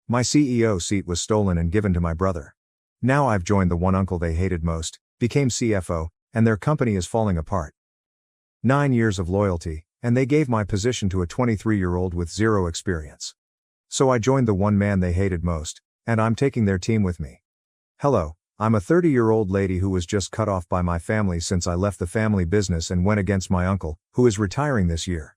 My CEO seat was stolen and given to my brother. Now I've joined the one uncle they hated most, became CFO, and their company is falling apart. 9 years of loyalty, and they gave my position to a 23-year-old with zero experience. So I joined the one man they hated most, and I'm taking their team with me. Hello, I'm a 30-year-old lady who was just cut off by my family since I left the family business and went against my uncle, who is retiring this year.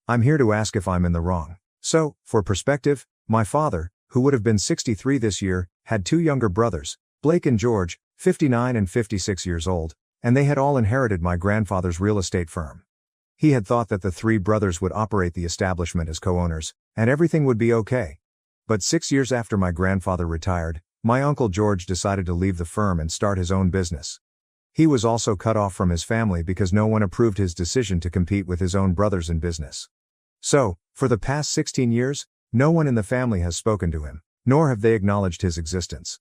I'm here to ask if I'm in the wrong. So, for perspective, my father, who would have been 63 this year, had 2 younger brothers, Blake and George, 59 and 56 years old, and they had all inherited my grandfather's real estate firm. He had thought that the 3 brothers would operate the establishment as co-owners, and everything would be okay. But 6 years after my grandfather retired, my uncle George decided to leave the firm and start his own business. He was also cut off from his family because no one approved his decision to compete with his own brothers in business. So, for the past 16 years, no one in the family has spoken to him, nor have they acknowledged his existence.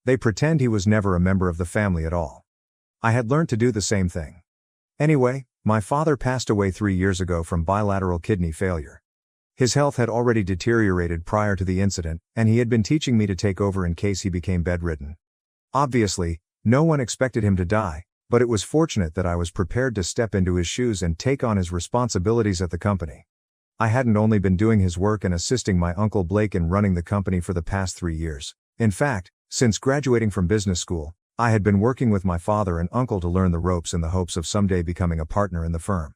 They pretend he was never a member of the family at all. I had learned to do the same thing. Anyway, my father passed away 3 years ago from bilateral kidney failure. His health had already deteriorated prior to the incident, and he had been teaching me to take over in case he became bedridden. Obviously, no one expected him to die, but it was fortunate that I was prepared to step into his shoes and take on his responsibilities at the company. I hadn't only been doing his work and assisting my uncle Blake in running the company for the past 3 years. In fact, since graduating from business school, I had been working with my father and uncle to learn the ropes in the hopes of someday becoming a partner in the firm.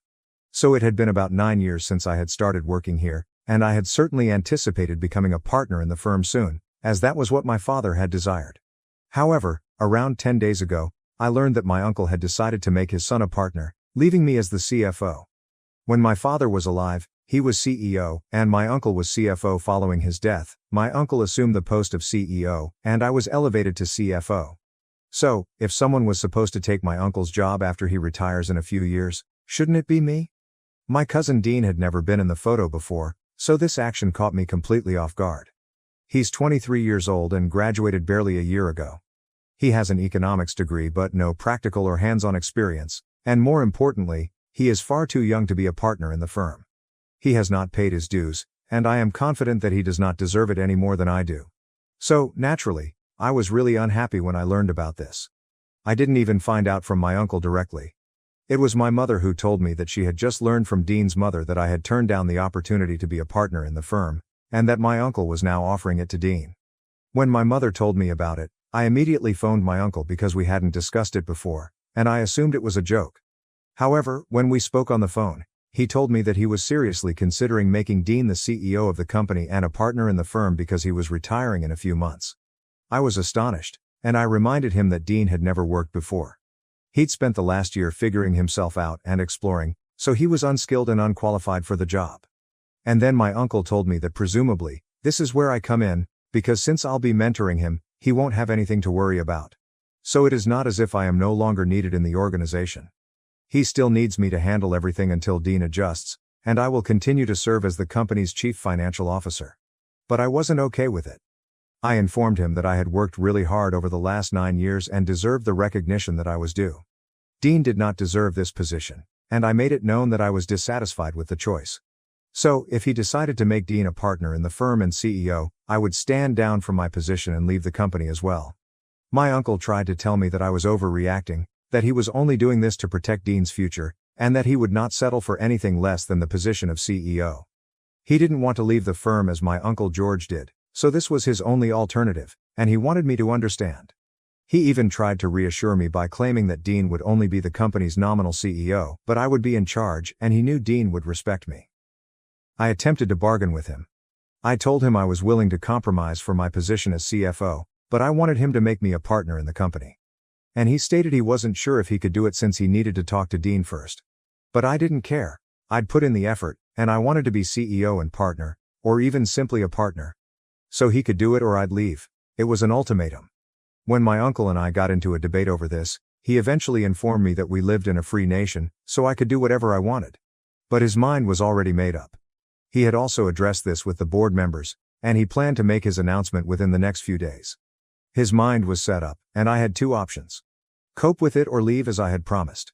So it had been about 9 years since I had started working here, and I had certainly anticipated becoming a partner in the firm soon, as that was what my father had desired. However, around 10 days ago, I learned that my uncle had decided to make his son a partner, leaving me as the CFO. When my father was alive, he was CEO, and my uncle was CFO. Following his death, my uncle assumed the post of CEO, and I was elevated to CFO. So, if someone was supposed to take my uncle's job after he retires in a few years, shouldn't it be me? My cousin Dean had never been in the photo before, so this action caught me completely off guard. He's 23 years old and graduated barely a year ago. He has an economics degree but no practical or hands-on experience, and more importantly, he is far too young to be a partner in the firm. He has not paid his dues, and I am confident that he does not deserve it any more than I do. So, naturally, I was really unhappy when I learned about this. I didn't even find out from my uncle directly. It was my mother who told me that she had just learned from Dean's mother that I had turned down the opportunity to be a partner in the firm, and that my uncle was now offering it to Dean. When my mother told me about it, I immediately phoned my uncle because we hadn't discussed it before, and I assumed it was a joke. However, when we spoke on the phone, he told me that he was seriously considering making Dean the CEO of the company and a partner in the firm because he was retiring in a few months. I was astonished, and I reminded him that Dean had never worked before. He'd spent the last year figuring himself out and exploring, so he was unskilled and unqualified for the job. And then my uncle told me that presumably, this is where I come in, because since I'll be mentoring him, he won't have anything to worry about. So it is not as if I am no longer needed in the organization. He still needs me to handle everything until Dean adjusts, and I will continue to serve as the company's chief financial officer. But I wasn't okay with it. I informed him that I had worked really hard over the last 9 years and deserved the recognition that I was due. Dean did not deserve this position, and I made it known that I was dissatisfied with the choice. So, if he decided to make Dean a partner in the firm and CEO, I would stand down from my position and leave the company as well. My uncle tried to tell me that I was overreacting, that he was only doing this to protect Dean's future, and that he would not settle for anything less than the position of CEO. He didn't want to leave the firm as my uncle George did, so this was his only alternative, and he wanted me to understand. He even tried to reassure me by claiming that Dean would only be the company's nominal CEO, but I would be in charge, and he knew Dean would respect me. I attempted to bargain with him. I told him I was willing to compromise for my position as CFO, but I wanted him to make me a partner in the company. And he stated he wasn't sure if he could do it since he needed to talk to Dean first. But I didn't care. I'd put in the effort, and I wanted to be CEO and partner, or even simply a partner. So he could do it or I'd leave. It was an ultimatum. When my uncle and I got into a debate over this, he eventually informed me that we lived in a free nation, so I could do whatever I wanted. But his mind was already made up. He had also addressed this with the board members, and he planned to make his announcement within the next few days. His mind was set up, and I had 2 options. Cope with it or leave as I had promised.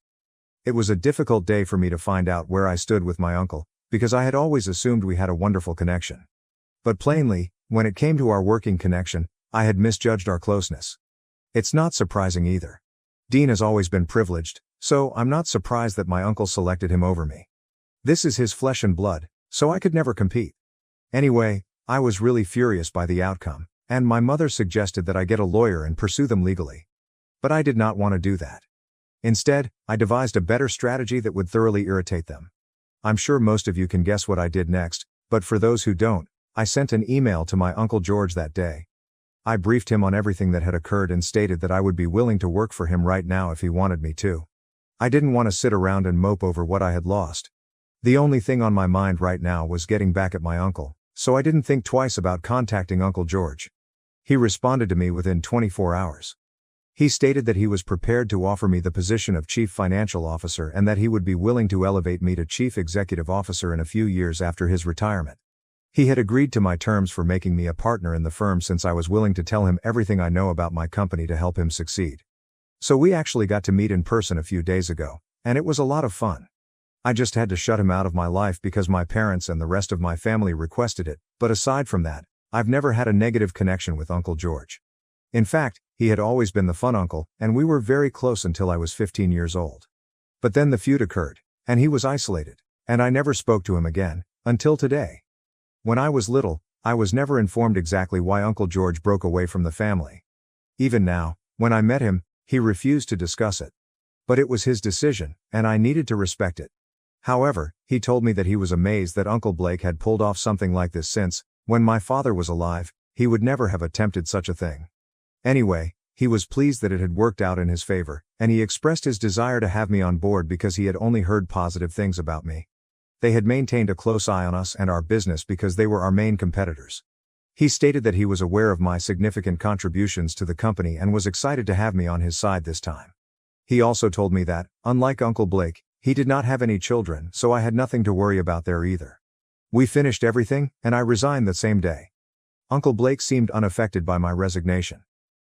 It was a difficult day for me to find out where I stood with my uncle, because I had always assumed we had a wonderful connection. But plainly, when it came to our working connection, I had misjudged our closeness. It's not surprising either. Dean has always been privileged, so I'm not surprised that my uncle selected him over me. This is his flesh and blood, so I could never compete. Anyway, I was really furious by the outcome, and my mother suggested that I get a lawyer and pursue them legally. But I did not want to do that. Instead, I devised a better strategy that would thoroughly irritate them. I'm sure most of you can guess what I did next, but for those who don't, I sent an email to my Uncle George that day. I briefed him on everything that had occurred and stated that I would be willing to work for him right now if he wanted me to. I didn't want to sit around and mope over what I had lost. The only thing on my mind right now was getting back at my uncle, so I didn't think twice about contacting Uncle George. He responded to me within 24 hours. He stated that he was prepared to offer me the position of Chief Financial Officer and that he would be willing to elevate me to Chief Executive Officer in a few years after his retirement. He had agreed to my terms for making me a partner in the firm since I was willing to tell him everything I know about my company to help him succeed. So we actually got to meet in person a few days ago, and it was a lot of fun. I just had to shut him out of my life because my parents and the rest of my family requested it, but aside from that, I've never had a negative connection with Uncle George. In fact, he had always been the fun uncle, and we were very close until I was 15 years old. But then the feud occurred, and he was isolated, and I never spoke to him again, until today. When I was little, I was never informed exactly why Uncle George broke away from the family. Even now, when I met him, he refused to discuss it. But it was his decision, and I needed to respect it. However, he told me that he was amazed that Uncle Blake had pulled off something like this since, when my father was alive, he would never have attempted such a thing. Anyway, he was pleased that it had worked out in his favor, and he expressed his desire to have me on board because he had only heard positive things about me. They had maintained a close eye on us and our business because they were our main competitors. He stated that he was aware of my significant contributions to the company and was excited to have me on his side this time. He also told me that, unlike Uncle Blake, he did not have any children, so I had nothing to worry about there either. We finished everything, and I resigned the same day. Uncle Blake seemed unaffected by my resignation.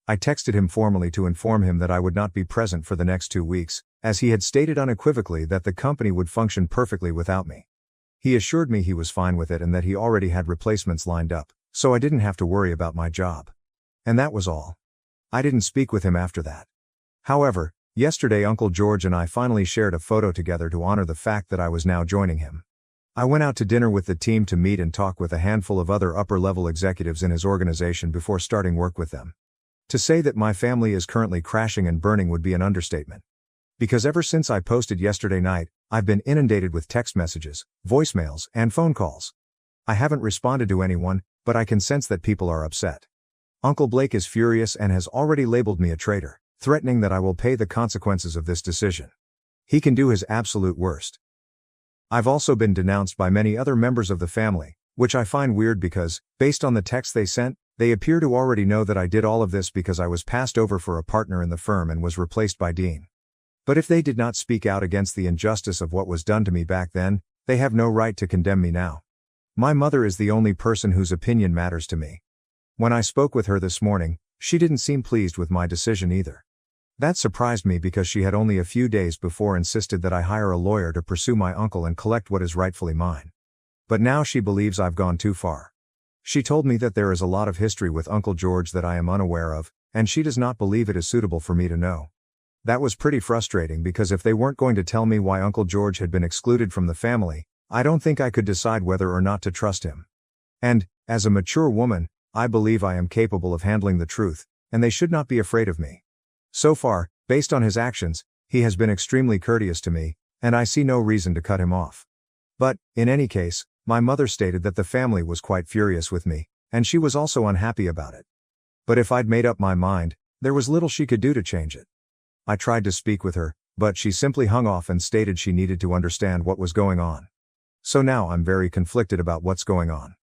I texted him formally to inform him that I would not be present for the next 2 weeks, as he had stated unequivocally that the company would function perfectly without me. He assured me he was fine with it and that he already had replacements lined up, so I didn't have to worry about my job. And that was all. I didn't speak with him after that. However, yesterday Uncle George and I finally shared a photo together to honor the fact that I was now joining him. I went out to dinner with the team to meet and talk with a handful of other upper-level executives in his organization before starting work with them. To say that my family is currently crashing and burning would be an understatement. Because ever since I posted yesterday night, I've been inundated with text messages, voicemails, and phone calls. I haven't responded to anyone, but I can sense that people are upset. Uncle Blake is furious and has already labeled me a traitor, threatening that I will pay the consequences of this decision. He can do his absolute worst. I've also been denounced by many other members of the family, which I find weird because, based on the text they sent, they appear to already know that I did all of this because I was passed over for a partner in the firm and was replaced by Dean. But if they did not speak out against the injustice of what was done to me back then, they have no right to condemn me now. My mother is the only person whose opinion matters to me. When I spoke with her this morning, she didn't seem pleased with my decision either. That surprised me because she had only a few days before insisted that I hire a lawyer to pursue my uncle and collect what is rightfully mine. But now she believes I've gone too far. She told me that there is a lot of history with Uncle George that I am unaware of, and she does not believe it is suitable for me to know. That was pretty frustrating because if they weren't going to tell me why Uncle George had been excluded from the family, I don't think I could decide whether or not to trust him. And, as a mature woman, I believe I am capable of handling the truth, and they should not be afraid of me. So far, based on his actions, he has been extremely courteous to me, and I see no reason to cut him off. But, in any case, my mother stated that the family was quite furious with me, and she was also unhappy about it. But if I'd made up my mind, there was little she could do to change it. I tried to speak with her, but she simply hung off and stated she needed to understand what was going on. So now I'm very conflicted about what's going on.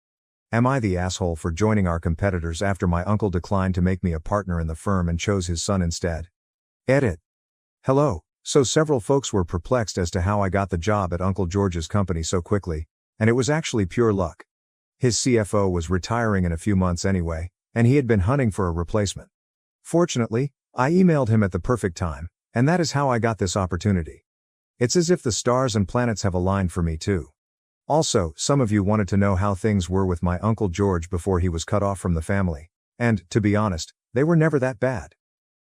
Am I the asshole for joining our competitors after my uncle declined to make me a partner in the firm and chose his son instead? Edit. Hello. So several folks were perplexed as to how I got the job at Uncle George's company so quickly, and it was actually pure luck. His CFO was retiring in a few months anyway, and he had been hunting for a replacement. Fortunately, I emailed him at the perfect time, and that is how I got this opportunity. It's as if the stars and planets have aligned for me too. Also, some of you wanted to know how things were with my Uncle George before he was cut off from the family. And, to be honest, they were never that bad.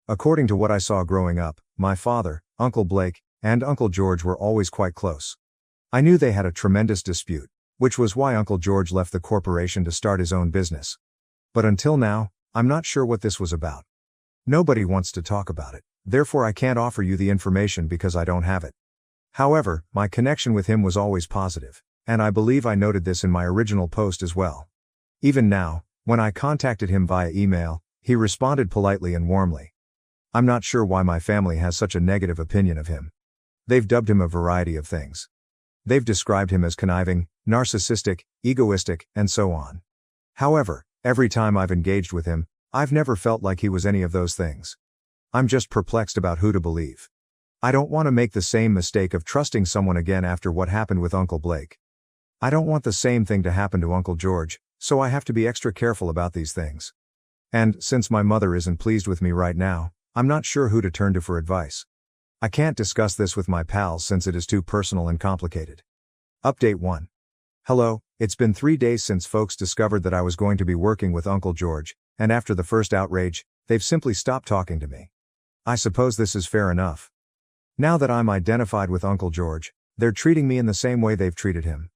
According to what I saw growing up, my father, Uncle Blake, and Uncle George were always quite close. I knew they had a tremendous dispute, which was why Uncle George left the corporation to start his own business. But until now, I'm not sure what this was about. Nobody wants to talk about it, therefore I can't offer you the information because I don't have it. However, my connection with him was always positive, and I believe I noted this in my original post as well. Even now, when I contacted him via email, he responded politely and warmly. I'm not sure why my family has such a negative opinion of him. They've dubbed him a variety of things. They've described him as conniving, narcissistic, egoistic, and so on. However, every time I've engaged with him, I've never felt like he was any of those things. I'm just perplexed about who to believe. I don't want to make the same mistake of trusting someone again after what happened with Uncle Blake. I don't want the same thing to happen to Uncle George, so I have to be extra careful about these things. And, since my mother isn't pleased with me right now, I'm not sure who to turn to for advice. I can't discuss this with my pals since it is too personal and complicated. Update 1. Hello, it's been 3 days since folks discovered that I was going to be working with Uncle George, and after the first outrage, they've simply stopped talking to me. I suppose this is fair enough. Now that I'm identified with Uncle George, they're treating me in the same way they've treated him.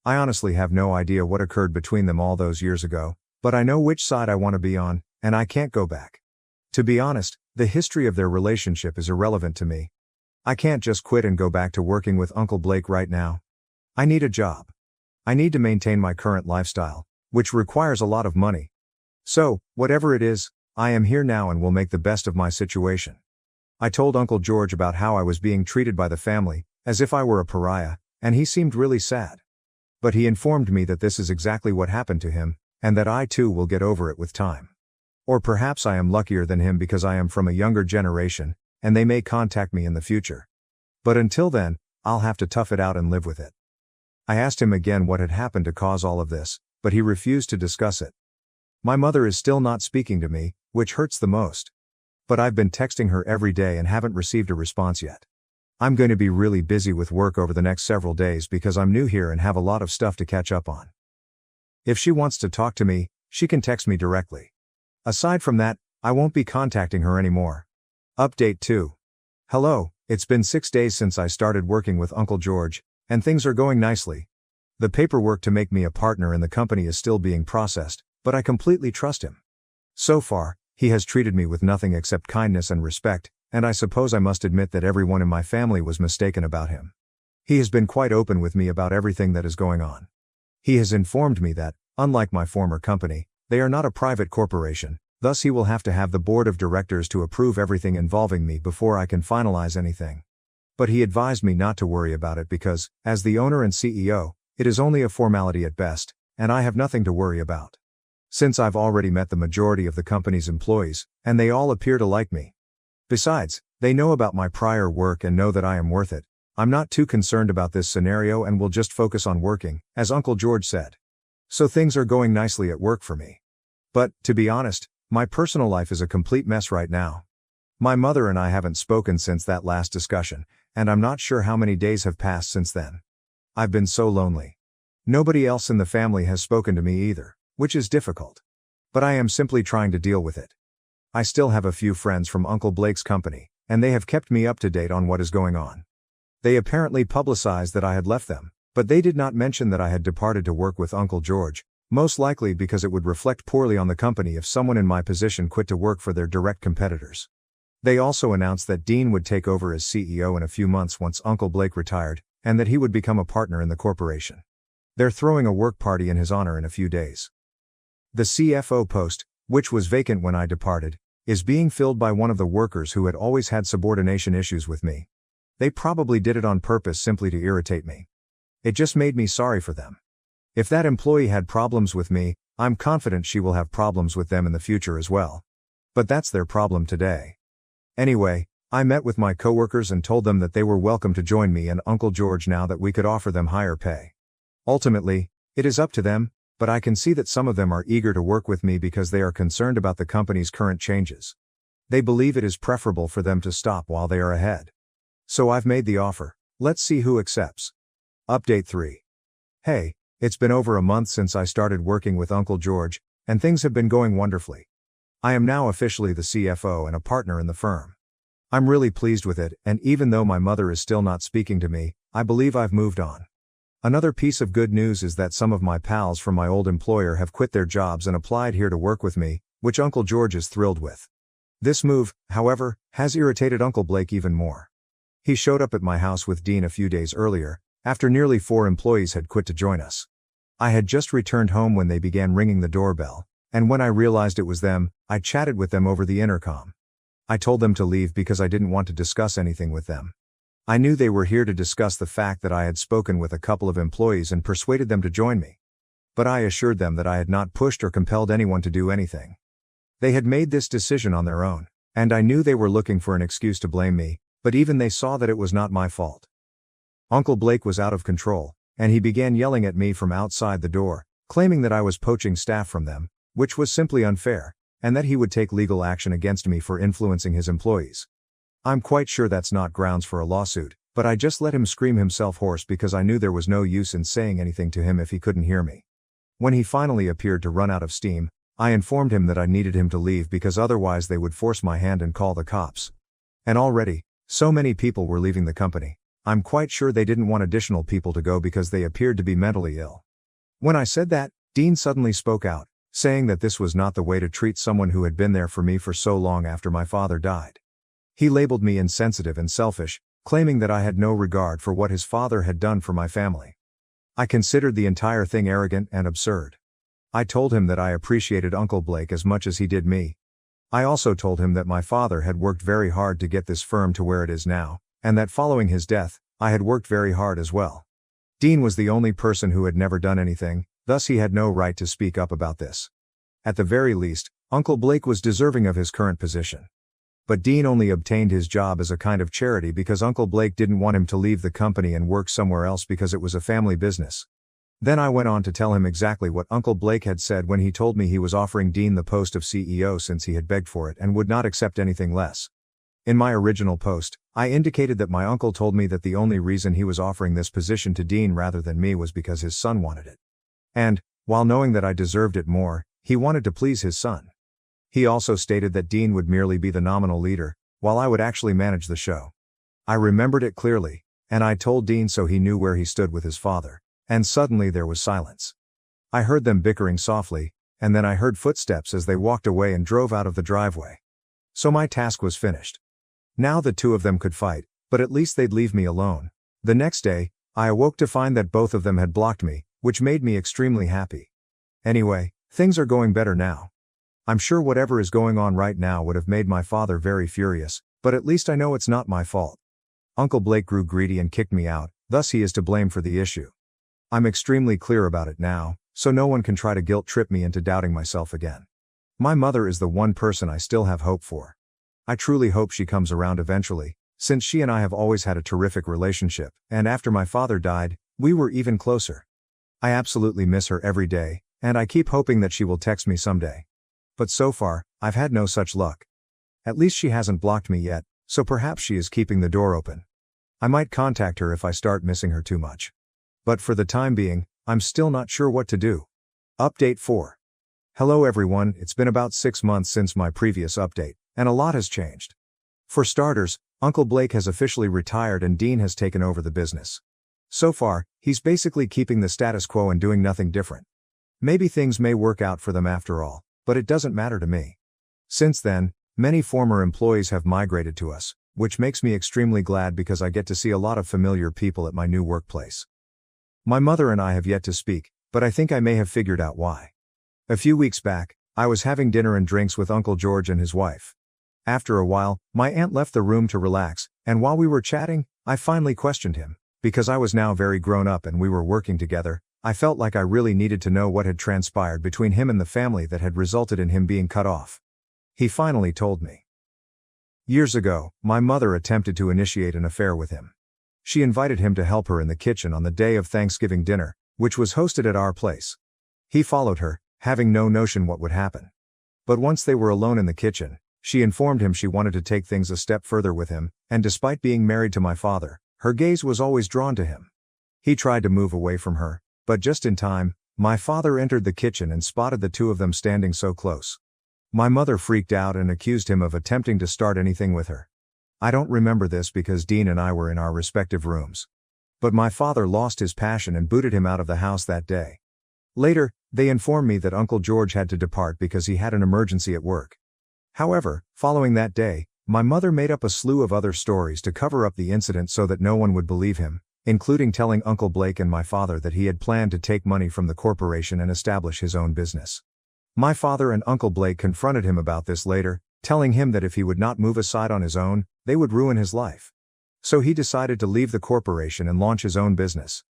I honestly have no idea what occurred between them all those years ago, but I know which side I want to be on, and I can't go back. To be honest, the history of their relationship is irrelevant to me. I can't just quit and go back to working with Uncle Blake right now. I need a job. I need to maintain my current lifestyle, which requires a lot of money. So, whatever it is, I am here now and will make the best of my situation. I told Uncle George about how I was being treated by the family, as if I were a pariah, and he seemed really sad. But he informed me that this is exactly what happened to him, and that I too will get over it with time. Or perhaps I am luckier than him because I am from a younger generation, and they may contact me in the future. But until then, I'll have to tough it out and live with it. I asked him again what had happened to cause all of this, but he refused to discuss it. My mother is still not speaking to me, which hurts the most. But I've been texting her every day and haven't received a response yet. I'm going to be really busy with work over the next several days because I'm new here and have a lot of stuff to catch up on. If she wants to talk to me, she can text me directly. Aside from that, I won't be contacting her anymore. Update 2. Hello, it's been 6 days since I started working with Uncle George, and things are going nicely. The paperwork to make me a partner in the company is still being processed, but I completely trust him. So far, he has treated me with nothing except kindness and respect, and I suppose I must admit that everyone in my family was mistaken about him. He has been quite open with me about everything that is going on. He has informed me that, unlike my former company, they are not a private corporation, thus he will have to have the board of directors to approve everything involving me before I can finalize anything. But he advised me not to worry about it because, as the owner and CEO, it is only a formality at best, and I have nothing to worry about. Since I've already met the majority of the company's employees, and they all appear to like me. Besides, they know about my prior work and know that I am worth it. I'm not too concerned about this scenario and will just focus on working, as Uncle George said. So things are going nicely at work for me. But, to be honest, my personal life is a complete mess right now. My mother and I haven't spoken since that last discussion, and I'm not sure how many days have passed since then. I've been so lonely. Nobody else in the family has spoken to me either, which is difficult. But I am simply trying to deal with it. I still have a few friends from Uncle Blake's company, and they have kept me up to date on what is going on. They apparently publicized that I had left them, but they did not mention that I had departed to work with Uncle George, most likely because it would reflect poorly on the company if someone in my position quit to work for their direct competitors. They also announced that Dean would take over as CEO in a few months once Uncle Blake retired, and that he would become a partner in the corporation. They're throwing a work party in his honor in a few days. The CFO post, which was vacant when I departed, is being filled by one of the workers who had always had subordination issues with me. They probably did it on purpose simply to irritate me. It just made me sorry for them. If that employee had problems with me, I'm confident she will have problems with them in the future as well. But that's their problem today. Anyway, I met with my coworkers and told them that they were welcome to join me and Uncle George now that we could offer them higher pay. Ultimately, it is up to them, but I can see that some of them are eager to work with me because they are concerned about the company's current changes. They believe it is preferable for them to stop while they are ahead. So I've made the offer. Let's see who accepts. Update 3. Hey, it's been over a month since I started working with Uncle George, and things have been going wonderfully. I am now officially the CFO and a partner in the firm. I'm really pleased with it, and even though my mother is still not speaking to me, I believe I've moved on. Another piece of good news is that some of my pals from my old employer have quit their jobs and applied here to work with me, which Uncle George is thrilled with. This move, however, has irritated Uncle Blake even more. He showed up at my house with Dean a few days earlier, after nearly 4 employees had quit to join us. I had just returned home when they began ringing the doorbell, and when I realized it was them, I chatted with them over the intercom. I told them to leave because I didn't want to discuss anything with them. I knew they were here to discuss the fact that I had spoken with a couple of employees and persuaded them to join me. But I assured them that I had not pushed or compelled anyone to do anything. They had made this decision on their own, and I knew they were looking for an excuse to blame me, but even they saw that it was not my fault. Uncle Blake was out of control, and he began yelling at me from outside the door, claiming that I was poaching staff from them, which was simply unfair, and that he would take legal action against me for influencing his employees. I'm quite sure that's not grounds for a lawsuit, but I just let him scream himself hoarse because I knew there was no use in saying anything to him if he couldn't hear me. When he finally appeared to run out of steam, I informed him that I needed him to leave because otherwise they would force my hand and call the cops. And already, so many people were leaving the company. I'm quite sure they didn't want additional people to go because they appeared to be mentally ill. When I said that, Dean suddenly spoke out, saying that this was not the way to treat someone who had been there for me for so long after my father died. He labeled me insensitive and selfish, claiming that I had no regard for what his father had done for my family. I considered the entire thing arrogant and absurd. I told him that I appreciated Uncle Blake as much as he did me. I also told him that my father had worked very hard to get this firm to where it is now, and that following his death, I had worked very hard as well. Dean was the only person who had never done anything, thus he had no right to speak up about this. At the very least, Uncle Blake was deserving of his current position. But Dean only obtained his job as a kind of charity because Uncle Blake didn't want him to leave the company and work somewhere else because it was a family business. Then I went on to tell him exactly what Uncle Blake had said when he told me he was offering Dean the post of CEO since he had begged for it and would not accept anything less. In my original post, I indicated that my uncle told me that the only reason he was offering this position to Dean rather than me was because his son wanted it. And, while knowing that I deserved it more, he wanted to please his son. He also stated that Dean would merely be the nominal leader, while I would actually manage the show. I remembered it clearly, and I told Dean so he knew where he stood with his father, and suddenly there was silence. I heard them bickering softly, and then I heard footsteps as they walked away and drove out of the driveway. So my task was finished. Now the two of them could fight, but at least they'd leave me alone. The next day, I awoke to find that both of them had blocked me, which made me extremely happy. Anyway, things are going better now. I'm sure whatever is going on right now would have made my father very furious, but at least I know it's not my fault. Uncle Blake grew greedy and kicked me out, thus he is to blame for the issue. I'm extremely clear about it now, so no one can try to guilt trip me into doubting myself again. My mother is the one person I still have hope for. I truly hope she comes around eventually, since she and I have always had a terrific relationship, and after my father died, we were even closer. I absolutely miss her every day, and I keep hoping that she will text me someday. But so far, I've had no such luck. At least she hasn't blocked me yet, so perhaps she is keeping the door open. I might contact her if I start missing her too much. But for the time being, I'm still not sure what to do. Update 4. Hello everyone, it's been about 6 months since my previous update, and a lot has changed. For starters, Uncle Blake has officially retired and Dean has taken over the business. So far, he's basically keeping the status quo and doing nothing different. Maybe things may work out for them after all, but it doesn't matter to me. Since then, many former employees have migrated to us, which makes me extremely glad because I get to see a lot of familiar people at my new workplace. My mother and I have yet to speak, but I think I may have figured out why. A few weeks back, I was having dinner and drinks with Uncle George and his wife. After a while, my aunt left the room to relax, and while we were chatting, I finally questioned him. Because I was now very grown up and we were working together, I felt like I really needed to know what had transpired between him and the family that had resulted in him being cut off. He finally told me. Years ago, my mother attempted to initiate an affair with him. She invited him to help her in the kitchen on the day of Thanksgiving dinner, which was hosted at our place. He followed her, having no notion what would happen. But once they were alone in the kitchen, she informed him she wanted to take things a step further with him, and despite being married to my father, her gaze was always drawn to him. He tried to move away from her, But just in time, my father entered the kitchen and spotted the two of them standing so close. My mother freaked out and accused him of attempting to start anything with her. I don't remember this because Dean and I were in our respective rooms. But my father lost his passion and booted him out of the house that day. Later, they informed me that Uncle George had to depart because he had an emergency at work. However, following that day, my mother made up a slew of other stories to cover up the incident so that no one would believe him, including telling Uncle Blake and my father that he had planned to take money from the corporation and establish his own business. My father and Uncle Blake confronted him about this later, telling him that if he would not move aside on his own, they would ruin his life. So he decided to leave the corporation and launch his own business.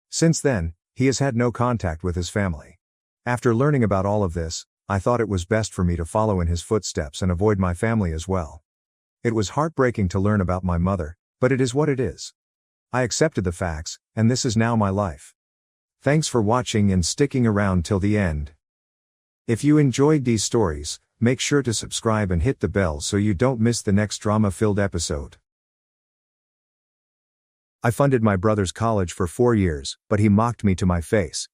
Since then, he has had no contact with his family. After learning about all of this, I thought it was best for me to follow in his footsteps and avoid my family as well. It was heartbreaking to learn about my mother, but it is what it is. I accepted the facts, and this is now my life. Thanks for watching and sticking around till the end. If you enjoyed these stories, make sure to subscribe and hit the bell so you don't miss the next drama-filled episode. I funded my brother's college for 4 years, but he mocked me to my face.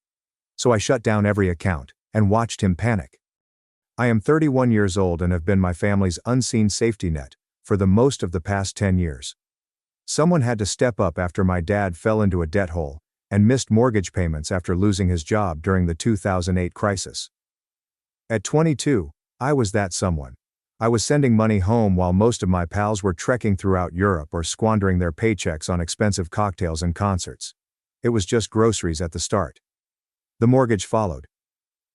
So I shut down every account, and watched him panic. I am 31 years old and have been my family's unseen safety net for the most of the past 10 years. Someone had to step up after my dad fell into a debt hole, and missed mortgage payments after losing his job during the 2008 crisis. At 22, I was that someone. I was sending money home while most of my pals were trekking throughout Europe or squandering their paychecks on expensive cocktails and concerts. It was just groceries at the start. The mortgage followed.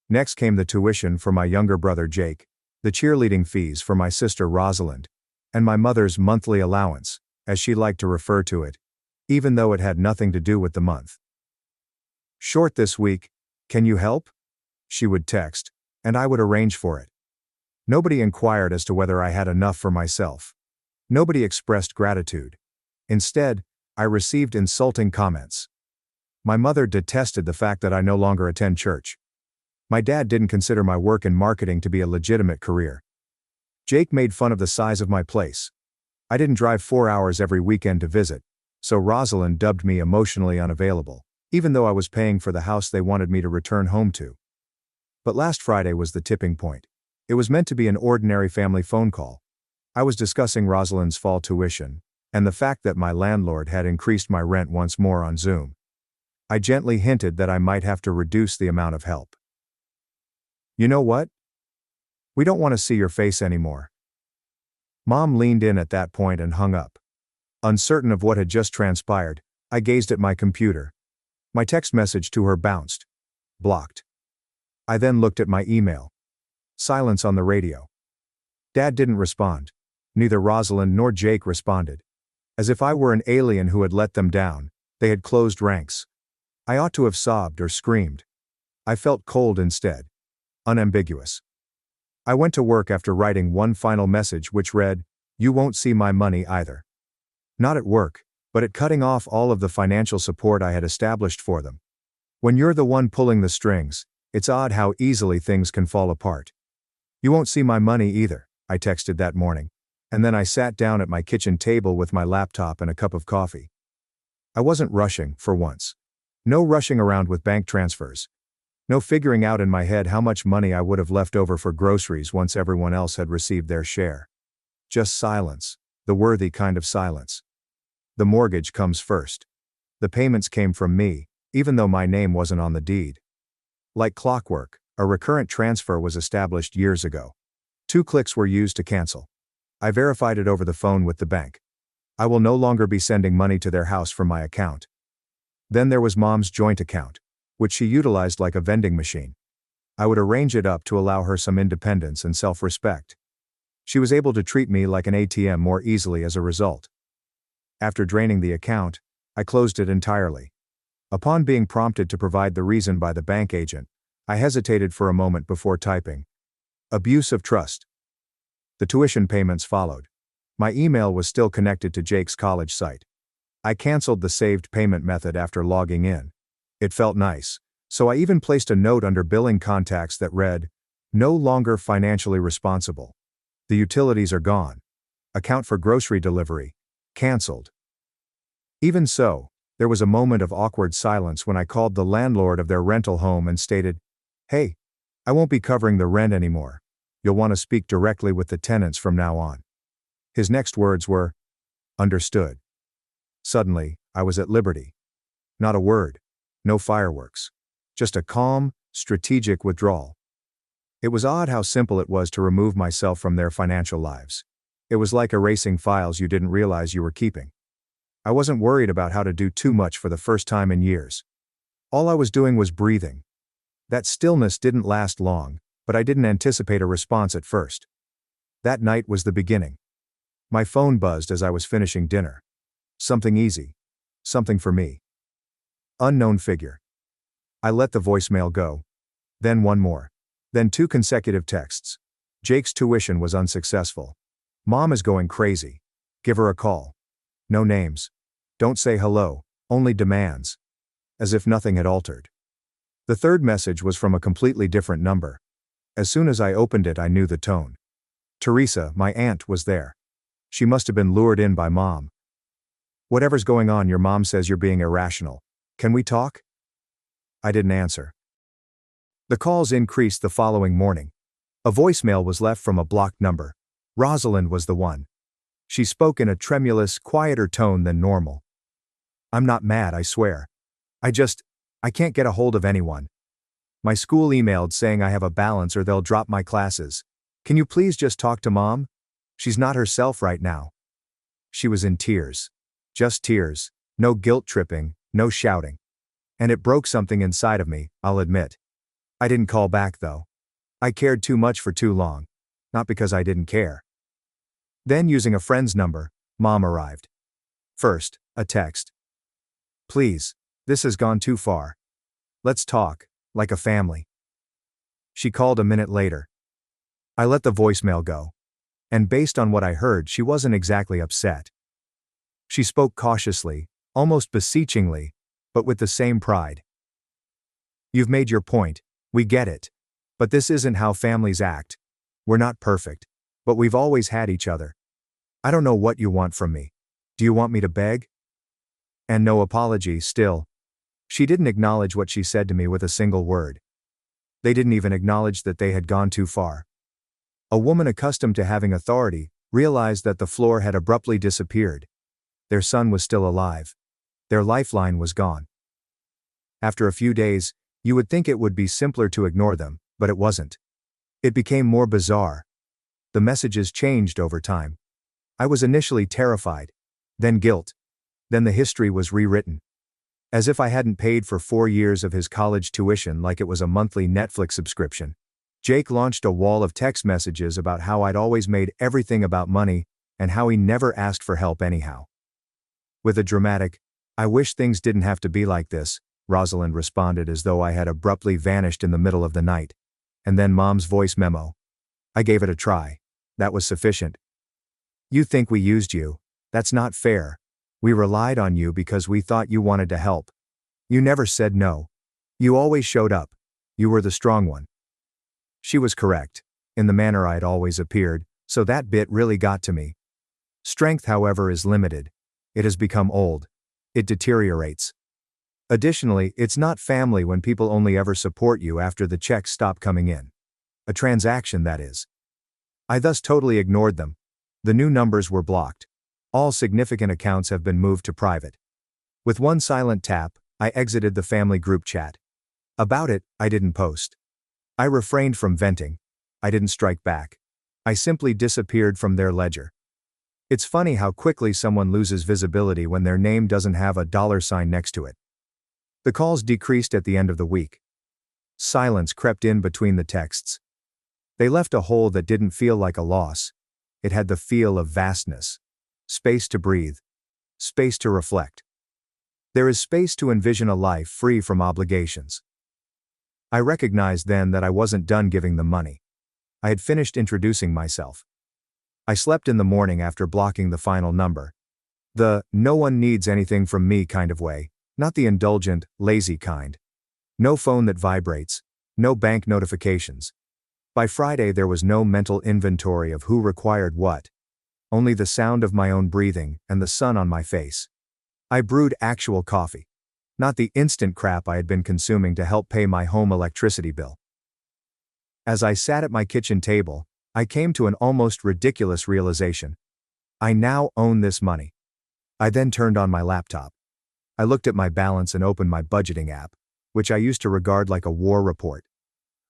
Next came the tuition for my younger brother Jake, the cheerleading fees for my sister Rosalind, and my mother's monthly allowance, as she liked to refer to it, even though it had nothing to do with the month. "Short this week, can you help?" she would text, and I would arrange for it. Nobody inquired as to whether I had enough for myself. Nobody expressed gratitude. Instead, I received insulting comments. My mother detested the fact that I no longer attend church. My dad didn't consider my work in marketing to be a legitimate career. Jake made fun of the size of my place. I didn't drive 4 hours every weekend to visit, so Rosalind dubbed me emotionally unavailable, even though I was paying for the house they wanted me to return home to. But last Friday was the tipping point. It was meant to be an ordinary family phone call. I was discussing Rosalind's fall tuition, and the fact that my landlord had increased my rent once more on Zoom. I gently hinted that I might have to reduce the amount of help. "You know what? We don't want to see your face anymore." Mom leaned in at that point and hung up. Uncertain of what had just transpired, I gazed at my computer. My text message to her bounced. Blocked. I then looked at my email. Silence on the radio. Dad didn't respond. Neither Rosalind nor Jake responded. As if I were an alien who had let them down, they had closed ranks. I ought to have sobbed or screamed. I felt cold instead. Unambiguous. I went to work after writing one final message which read, "You won't see my money either." Not at work, but at cutting off all of the financial support I had established for them. When you're the one pulling the strings, it's odd how easily things can fall apart. "You won't see my money either," I texted that morning, and then I sat down at my kitchen table with my laptop and a cup of coffee. I wasn't rushing, for once. No rushing around with bank transfers. No figuring out in my head how much money I would have left over for groceries once everyone else had received their share. Just silence, the worthy kind of silence. The mortgage comes first. The payments came from me, even though my name wasn't on the deed. Like clockwork, a recurrent transfer was established years ago. 2 clicks were used to cancel. I verified it over the phone with the bank. I will no longer be sending money to their house from my account. Then there was Mom's joint account, which she utilized like a vending machine. I would arrange it up to allow her some independence and self-respect. She was able to treat me like an ATM more easily as a result. After draining the account, I closed it entirely. Upon being prompted to provide the reason by the bank agent, I hesitated for a moment before typing. Abuse of trust. The tuition payments followed. My email was still connected to Jake's college site. I canceled the saved payment method after logging in. It felt nice, so I even placed a note under billing contacts that read, "No longer financially responsible. The utilities are gone. Account for grocery delivery, canceled." Even so, There was a moment of awkward silence when I called the landlord of their rental home and stated, "Hey, I won't be covering the rent anymore. You'll want to speak directly with the tenants from now on." His next words were, "Understood." Suddenly, I was at liberty. Not a word. No fireworks. Just a calm, strategic withdrawal. It was odd how simple it was to remove myself from their financial lives. It was like erasing files you didn't realize you were keeping. I wasn't worried about how to do too much for the first time in years. All I was doing was breathing. That stillness didn't last long, but I didn't anticipate a response at first. That night was the beginning. My phone buzzed as I was finishing dinner. Something easy. Something for me. Unknown figure. I let the voicemail go. Then one more. Then 2 consecutive texts. Jake's tuition was unsuccessful. Mom is going crazy. Give her a call. No names. Don't say hello, only demands. As if nothing had altered. The third message was from a completely different number. As soon as I opened it, I knew the tone. Teresa, my aunt, was there. She must have been lured in by Mom. "Whatever's going on, your mom says you're being irrational. Can we talk?" I didn't answer. The calls increased the following morning. A voicemail was left from a blocked number. Rosalind was the one. She spoke in a tremulous, quieter tone than normal. "I'm not mad, I swear. I can't get a hold of anyone. My school emailed saying I have a balance or they'll drop my classes. Can you please just talk to Mom? She's not herself right now." She was in tears. Just tears. No guilt tripping, no shouting. And it broke something inside of me, I'll admit. I didn't call back though. I cared too much for too long. Not because I didn't care. Then, using a friend's number, Mom arrived. First, a text. "Please, this has gone too far. Let's talk, like a family." She called a minute later. I let the voicemail go. And based on what I heard, she wasn't exactly upset. She spoke cautiously, almost beseechingly, but with the same pride. "You've made your point, we get it. But this isn't how families act. We're not perfect. But we've always had each other. I don't know what you want from me. Do you want me to beg?" And no apology, still. She didn't acknowledge what she said to me with a single word. They didn't even acknowledge that they had gone too far. A woman accustomed to having authority realized that the floor had abruptly disappeared. Their son was still alive. Their lifeline was gone. After a few days, you would think it would be simpler to ignore them, but it wasn't. It became more bizarre. The messages changed over time. I was initially terrified, then guilt. Then the history was rewritten. As if I hadn't paid for 4 years of his college tuition like it was a monthly Netflix subscription. Jake launched a wall of text messages about how I'd always made everything about money, and how he never asked for help anyhow. With a dramatic, "I wish things didn't have to be like this," Rosalind responded as though I had abruptly vanished in the middle of the night. And then Mom's voice memo. I gave it a try. That was sufficient. "You think we used you. That's not fair. We relied on you because we thought you wanted to help. You never said no. You always showed up. You were the strong one." She was correct, in the manner I'd always appeared, so that bit really got to me. Strength, however, is limited. It has become old. It deteriorates. Additionally, it's not family when people only ever support you after the checks stop coming in. A transaction, that is. I thus totally ignored them. The new numbers were blocked. All significant accounts have been moved to private. With one silent tap, I exited the family group chat. About it, I didn't post. I refrained from venting. I didn't strike back. I simply disappeared from their ledger. It's funny how quickly someone loses visibility when their name doesn't have a $sign next to it. The calls decreased at the end of the week. Silence crept in between the texts. They left a hole that didn't feel like a loss. It had the feel of vastness. Space to breathe. Space to reflect. There is space to envision a life free from obligations. I recognized then that I wasn't done giving them money. I had finished introducing myself. I slept in the morning after blocking the final number. The "no one needs anything from me" kind of way, not the indulgent, lazy kind. No phone that vibrates. No bank notifications. By Friday there was no mental inventory of who required what. Only the sound of my own breathing and the sun on my face. I brewed actual coffee. Not the instant crap I had been consuming to help pay my home electricity bill. As I sat at my kitchen table, I came to an almost ridiculous realization. I now own this money. I then turned on my laptop. I looked at my balance and opened my budgeting app, which I used to regard like a war report.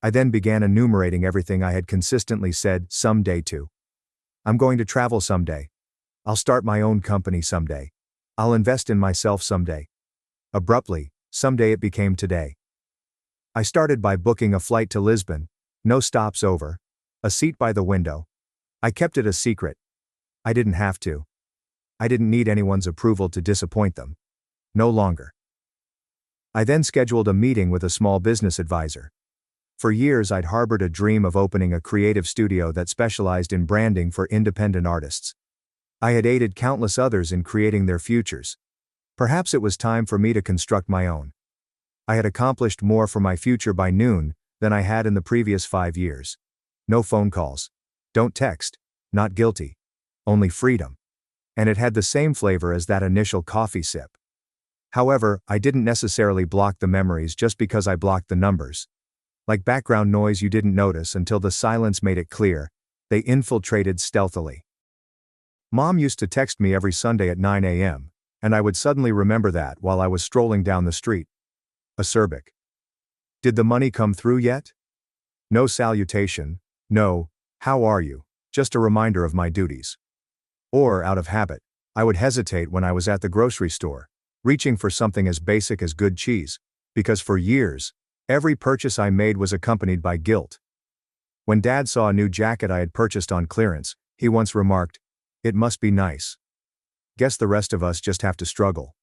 I then began enumerating everything I had consistently said someday to. I'm going to travel someday. I'll start my own company someday. I'll invest in myself someday. Abruptly, someday it became today. I started by booking a flight to Lisbon, no stops over, a seat by the window. I kept it a secret. I didn't have to. I didn't need anyone's approval to disappoint them. No longer. I then scheduled a meeting with a small business advisor. For years I'd harbored a dream of opening a creative studio that specialized in branding for independent artists. I had aided countless others in creating their futures. Perhaps it was time for me to construct my own. I had accomplished more for my future by noon than I had in the previous 5 years. No phone calls. Don't text. Not guilty. Only freedom. And it had the same flavor as that initial coffee sip. However, I didn't necessarily block the memories just because I blocked the numbers. Like background noise you didn't notice until the silence made it clear, they infiltrated stealthily. Mom used to text me every Sunday at 9 a.m., and I would suddenly remember that while I was strolling down the street. Acerbic. Did the money come through yet? No salutation, no, how are you, just a reminder of my duties. Or, out of habit, I would hesitate when I was at the grocery store, reaching for something as basic as good cheese, because for years, every purchase I made was accompanied by guilt. When Dad saw a new jacket I had purchased on clearance, he once remarked, "It must be nice." Guess the rest of us just have to struggle.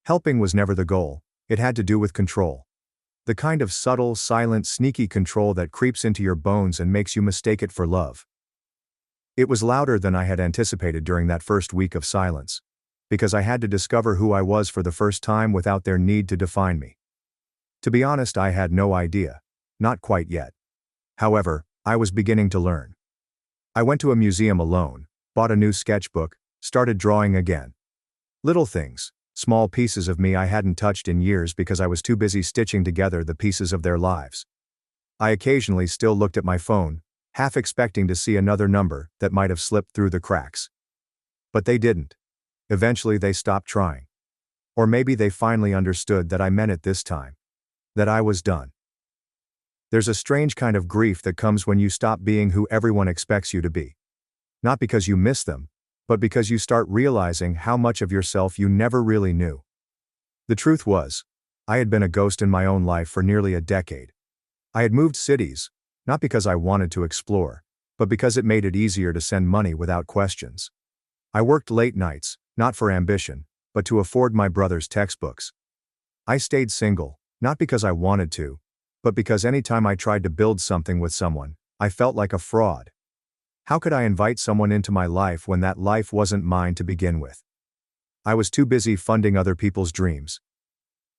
Helping was never the goal, it had to do with control. The kind of subtle, silent, sneaky control that creeps into your bones and makes you mistake it for love. It was louder than I had anticipated during that first week of silence, because I had to discover who I was for the first time without their need to define me. To be honest, I had no idea. Not quite yet. However, I was beginning to learn. I went to a museum alone, bought a new sketchbook, started drawing again. Little things, small pieces of me I hadn't touched in years because I was too busy stitching together the pieces of their lives. I occasionally still looked at my phone, half expecting to see another number that might have slipped through the cracks. But they didn't. Eventually they stopped trying. Or maybe they finally understood that I meant it this time. That I was done. There's a strange kind of grief that comes when you stop being who everyone expects you to be. Not because you miss them, but because you start realizing how much of yourself you never really knew. The truth was, I had been a ghost in my own life for nearly a decade. I had moved cities, not because I wanted to explore, but because it made it easier to send money without questions. I worked late nights, not for ambition, but to afford my brother's textbooks. I stayed single, not because I wanted to, but because anytime I tried to build something with someone, I felt like a fraud. How could I invite someone into my life when that life wasn't mine to begin with? I was too busy funding other people's dreams.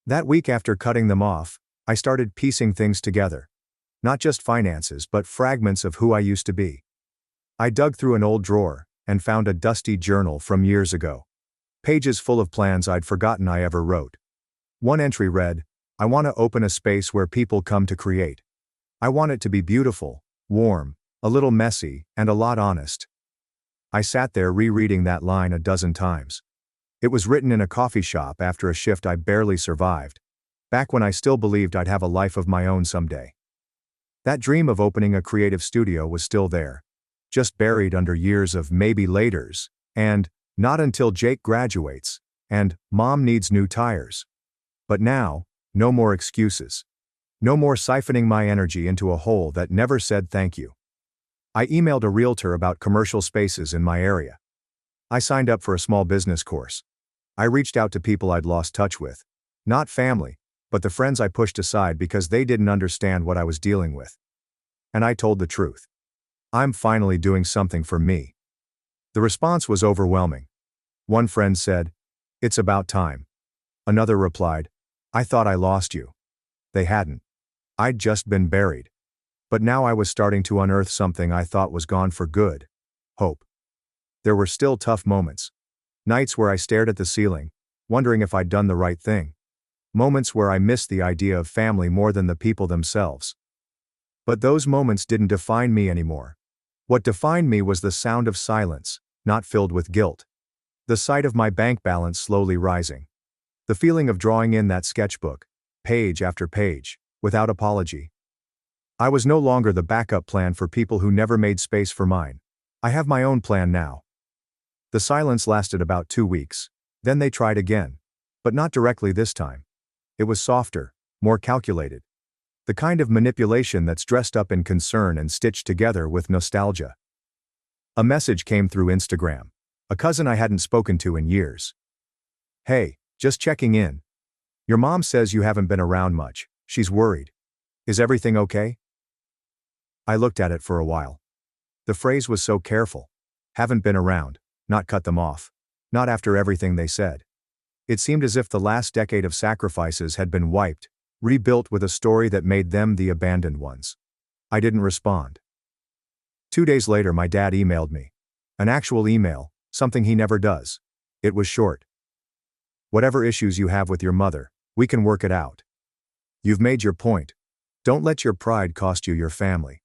That week after cutting them off, I started piecing things together. Not just finances but fragments of who I used to be. I dug through an old drawer and found a dusty journal from years ago. Pages full of plans I'd forgotten I ever wrote. One entry read, "I want to open a space where people come to create. I want it to be beautiful, warm, a little messy, and a lot honest." I sat there rereading that line a dozen times. It was written in a coffee shop after a shift I barely survived, back when I still believed I'd have a life of my own someday. That dream of opening a creative studio was still there, just buried under years of maybe laters, and not until Jake graduates, and Mom needs new tires. But now, no more excuses. No more siphoning my energy into a hole that never said thank you. I emailed a realtor about commercial spaces in my area. I signed up for a small business course. I reached out to people I'd lost touch with. Not family, but the friends I pushed aside because they didn't understand what I was dealing with. And I told the truth. I'm finally doing something for me. The response was overwhelming. One friend said, "It's about time." Another replied, "I thought I lost you." They hadn't. I'd just been buried. But now I was starting to unearth something I thought was gone for good. Hope. There were still tough moments. Nights where I stared at the ceiling, wondering if I'd done the right thing. Moments where I missed the idea of family more than the people themselves. But those moments didn't define me anymore. What defined me was the sound of silence, not filled with guilt. The sight of my bank balance slowly rising. The feeling of drawing in that sketchbook, page after page, without apology. I was no longer the backup plan for people who never made space for mine. I have my own plan now. The silence lasted about 2 weeks. Then they tried again. But not directly this time. It was softer, more calculated. The kind of manipulation that's dressed up in concern and stitched together with nostalgia. A message came through Instagram. A cousin I hadn't spoken to in years. "Hey, just checking in. Your mom says you haven't been around much. She's worried. Is everything okay?" I looked at it for a while. The phrase was so careful. Haven't been around, not cut them off. Not after everything they said. It seemed as if the last decade of sacrifices had been wiped, rebuilt with a story that made them the abandoned ones. I didn't respond. 2 days later my dad emailed me. An actual email, something he never does. It was short. "Whatever issues you have with your mother, we can work it out. You've made your point. Don't let your pride cost you your family."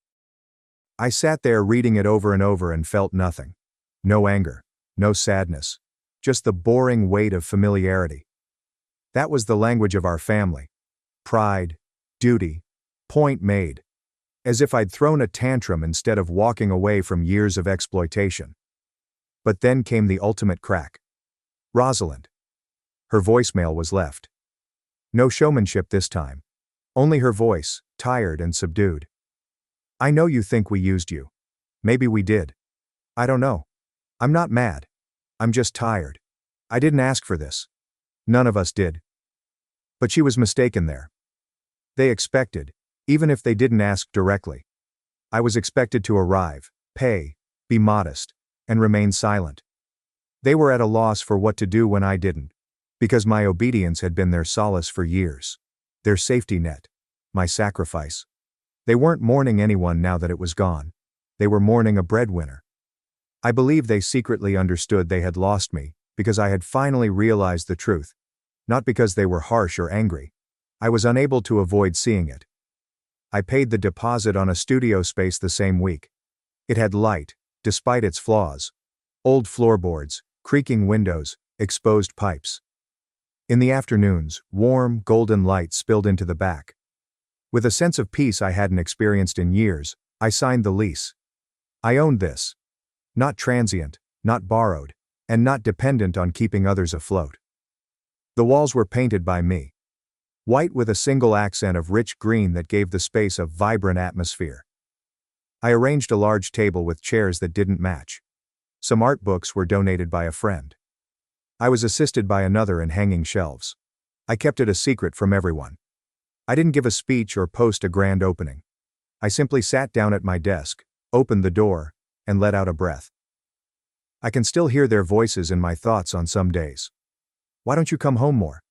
I sat there reading it over and over and felt nothing. No anger, no sadness. Just the boring weight of familiarity. That was the language of our family. Pride, duty, point made. As if I'd thrown a tantrum instead of walking away from years of exploitation. But then came the ultimate crack. Rosalind. Her voicemail was left. No showmanship this time. Only her voice, tired and subdued. "I know you think we used you. Maybe we did. I don't know. I'm not mad. I'm just tired. I didn't ask for this. None of us did." But she was mistaken there. They expected, even if they didn't ask directly. I was expected to arrive, pay, be modest, and remain silent. They were at a loss for what to do when I didn't. Because my obedience had been their solace for years. Their safety net. My sacrifice. They weren't mourning anyone now that it was gone. They were mourning a breadwinner. I believe they secretly understood they had lost me, because I had finally realized the truth. Not because they were harsh or angry. I was unable to avoid seeing it. I paid the deposit on a studio space the same week. It had light, despite its flaws. Old floorboards, creaking windows, exposed pipes. In the afternoons, warm, golden light spilled into the back. With a sense of peace I hadn't experienced in years, I signed the lease. I owned this. Not transient, not borrowed, and not dependent on keeping others afloat. The walls were painted by me. White with a single accent of rich green that gave the space a vibrant atmosphere. I arranged a large table with chairs that didn't match. Some art books were donated by a friend. I was assisted by another in hanging shelves. I kept it a secret from everyone. I didn't give a speech or post a grand opening. I simply sat down at my desk, opened the door, and let out a breath. I can still hear their voices in my thoughts on some days. "Why don't you come home more?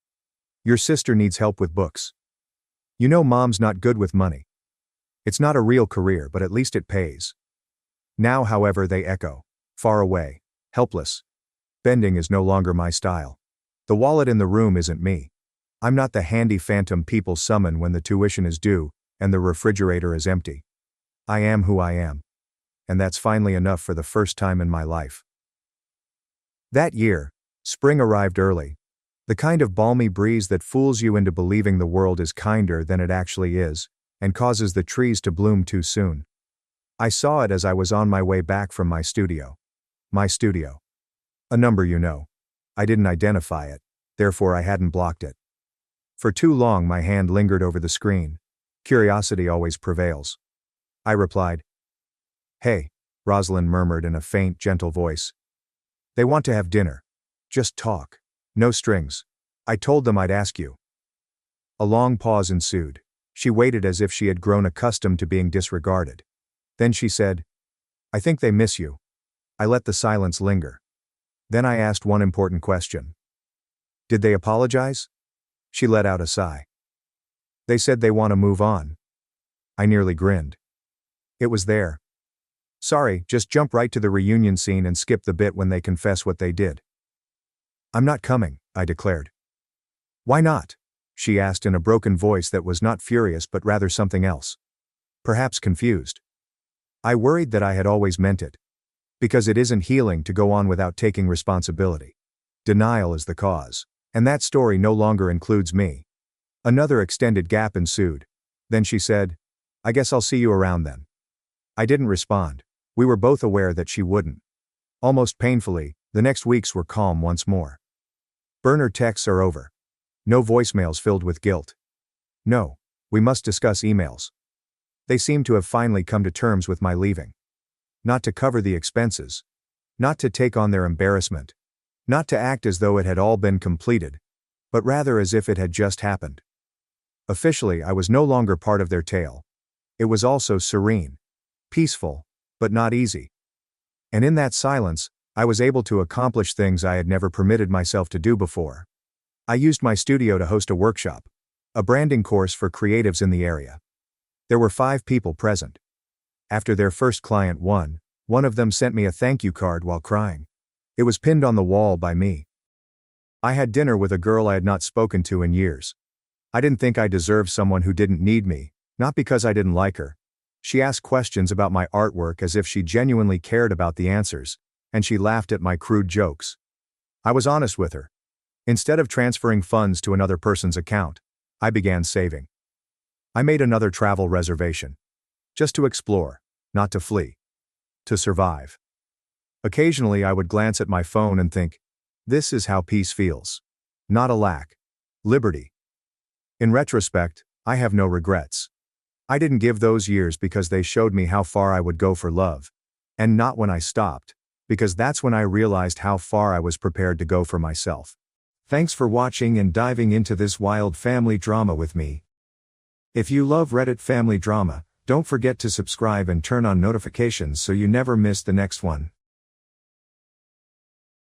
Your sister needs help with books. You know mom's not good with money. It's not a real career, but at least it pays." Now, however, they echo, far away, helpless. Bending is no longer my style. The wallet in the room isn't me. I'm not the handy phantom people summon when the tuition is due and the refrigerator is empty. I am who I am. And that's finally enough for the first time in my life. That year, spring arrived early. The kind of balmy breeze that fools you into believing the world is kinder than it actually is, and causes the trees to bloom too soon. I saw it as I was on my way back from my studio. My studio. A number you know. I didn't identify it, therefore I hadn't blocked it. For too long my hand lingered over the screen. Curiosity always prevails. I replied. "Hey," Rosalind murmured in a faint, gentle voice. "They want to have dinner. Just talk. No strings. I told them I'd ask you." A long pause ensued. She waited as if she had grown accustomed to being disregarded. Then she said, "I think they miss you." I let the silence linger. Then I asked one important question. "Did they apologize?" She let out a sigh. "They said they want to move on." I nearly grinned. It was there. "Sorry, just jump right to the reunion scene and skip the bit when they confess what they did." I'm not coming, I declared. Why not? She asked in a broken voice that was not furious but rather something else. Perhaps confused. I worried that I had always meant it. Because it isn't healing to go on without taking responsibility. Denial is the cause. And that story no longer includes me. Another extended gap ensued. Then she said, I guess I'll see you around then. I didn't respond. We were both aware that she wouldn't. Almost painfully, the next weeks were calm once more. Burner texts are over. No voicemails filled with guilt. No, we must discuss emails. They seem to have finally come to terms with my leaving. Not to cover the expenses. Not to take on their embarrassment. Not to act as though it had all been completed. But rather as if it had just happened. Officially, I was no longer part of their tale. It was also serene. Peaceful, but not easy. And in that silence, I was able to accomplish things I had never permitted myself to do before. I used my studio to host a workshop. A branding course for creatives in the area. There were 5 people present. After their first client won, one of them sent me a thank you card while crying. It was pinned on the wall by me. I had dinner with a girl I had not spoken to in years. I didn't think I deserved someone who didn't need me, not because I didn't like her. She asked questions about my artwork as if she genuinely cared about the answers, and she laughed at my crude jokes. I was honest with her. Instead of transferring funds to another person's account, I began saving. I made another travel reservation. Just to explore, not to flee. To survive. Occasionally I would glance at my phone and think, this is how peace feels. Not a lack. Liberty. In retrospect, I have no regrets. I didn't give those years because they showed me how far I would go for love. And not when I stopped, because that's when I realized how far I was prepared to go for myself. Thanks for watching and diving into this wild family drama with me. If you love Reddit family drama, don't forget to subscribe and turn on notifications so you never miss the next one.